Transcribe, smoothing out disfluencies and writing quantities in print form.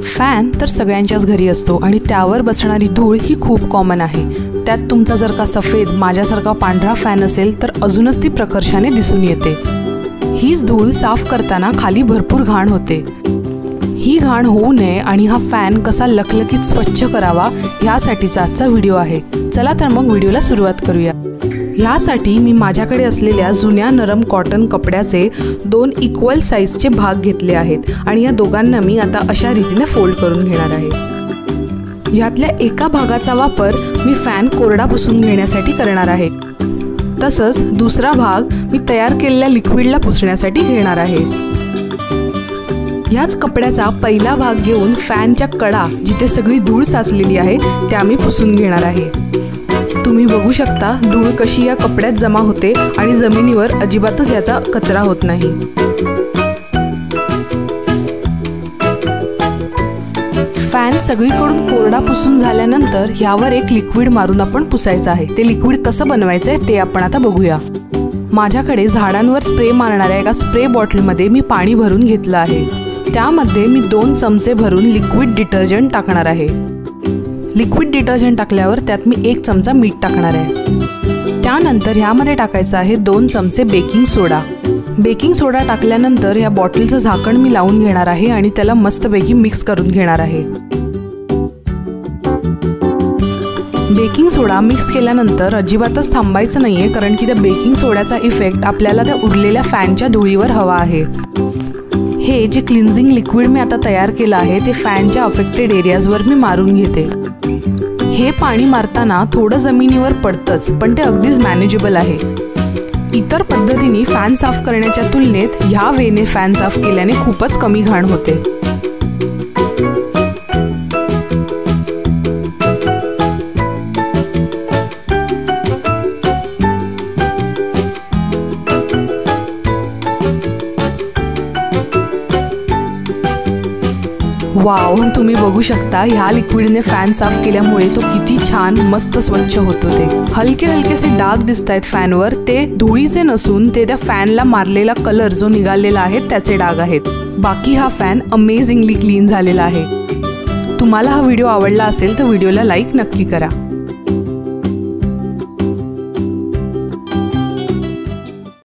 Fan तर सगळ्यांच्याच घरी असतो आणि त्यावर बसणारी धूळ ही खूप कॉमन आहे। त्यात तुमचा जर का सफेद माझ्यासारखा पांढरा फॅन असेल तर अजूनच ती प्रकर्षाने दिसून येते। हीच धूळ साफ करताना खाली भरपूर घाण होते। ही घाण होऊ नये आणि हा फॅन कसा लखलखीत स्वच्छ करावा यासाठीचा आजचा व्हिडिओ आहे। चला तर मग व्हिडिओला सुरुवात करूया। यासाठी मी माझ्याकडे असलेल्या जुन्या नरम कॉटन कपड्याचे 2 इक्वल साइजचे भाग घेतले आहेत आणि या दोघांना मी आता अशा रीतीने फोल्ड करून घेणार आहे। यातल्या एका भागाचा वापर मी फॅन कोरडा पुसून घेण्यासाठी करणार आहे, तसंच दुसरा भाग मी तयार केलेल्या लिक्विडला पुसण्यासाठी घेणार आहे। याच कपड्याचा पहिला भाग घेऊन फॅनच्या कडा जिथे सगळी धूळ साचलेली आहे त्या मी पुसून घेणार आहे। तुम्ही बघू शकता धूळ कशी या कपड्यात जमा होते आणि जमिनीवर अजिबातच याचा कचरा होत नाही। फॅन सगळीकडून कोरडा पुसून झाल्यानंतर यावर एक लिक्विड मारून आपण पुसायचं आहे। ते लिक्विड कसं बनवायचंय ते आपण आता बघूया। माझ्याकडे झाडांवर स्प्रे मारणाऱ्या एका स्प्रे बॉटलमध्ये मी पाणी भरून घेतलं आहे। त्यामध्ये मी 2 चमचे भरून लिक्विड डिटर्जंट टाकणार आहे। लिक्विड डिटर्जंट टाकल्यावर त्यात मी 1 चमचा मीठ टाकणार आहे। त्यानंतर ह्यामध्ये टाकायचं आहे 2 चमचे बेकिंग सोडा। बेकिंग सोडा टाकल्यानंतर या बॉटलचं झाकण मी लावून घेणार आहे आणि त्याला मस्तपैकी मिक्स करून घेणार आहे। बेकिंग सोडा मिक्स केल्यानंतर अजिबातच थांबायचं नाहीये, कारण की त्या बेकिंग सोड्याचा इफेक्ट आपल्याला त्या उरलेल्या फॅनच्या धुळीवर हवा आहे। हे जे क्लिन्झिंग लिक्विड मी आता तयार केलं आहे ते फॅनच्या अफेक्टेड एरियाजवर मी मारून घेते। हे पाणी मारताना थोडं जमिनीवर पडतंच, पण ते अगदीच मॅनेजेबल आहे। इतर पद्धतीने फॅन साफ करण्याच्या तुलनेत ह्या वेने फॅन साफ केल्याने खूपच कमी घाण होते। वाव, तुम्ही बघू शकता ह्या लिक्विडने फॅन साफ केल्यामुळे तो किती छान मस्त स्वच्छ होतो। ते हलके हलकेसे डाग दिसतायत फॅनवर, ते धुळीचे नसून ते त्या फॅनला मारलेला कलर जो निघालेला आहे त्याचे डाग आहेत। बाकी हा फॅन अमेझिंगली क्लीन झालेला आहे। तुम्हाला हा व्हिडिओ आवडला असेल तर व्हिडिओला लाईक नक्की करा।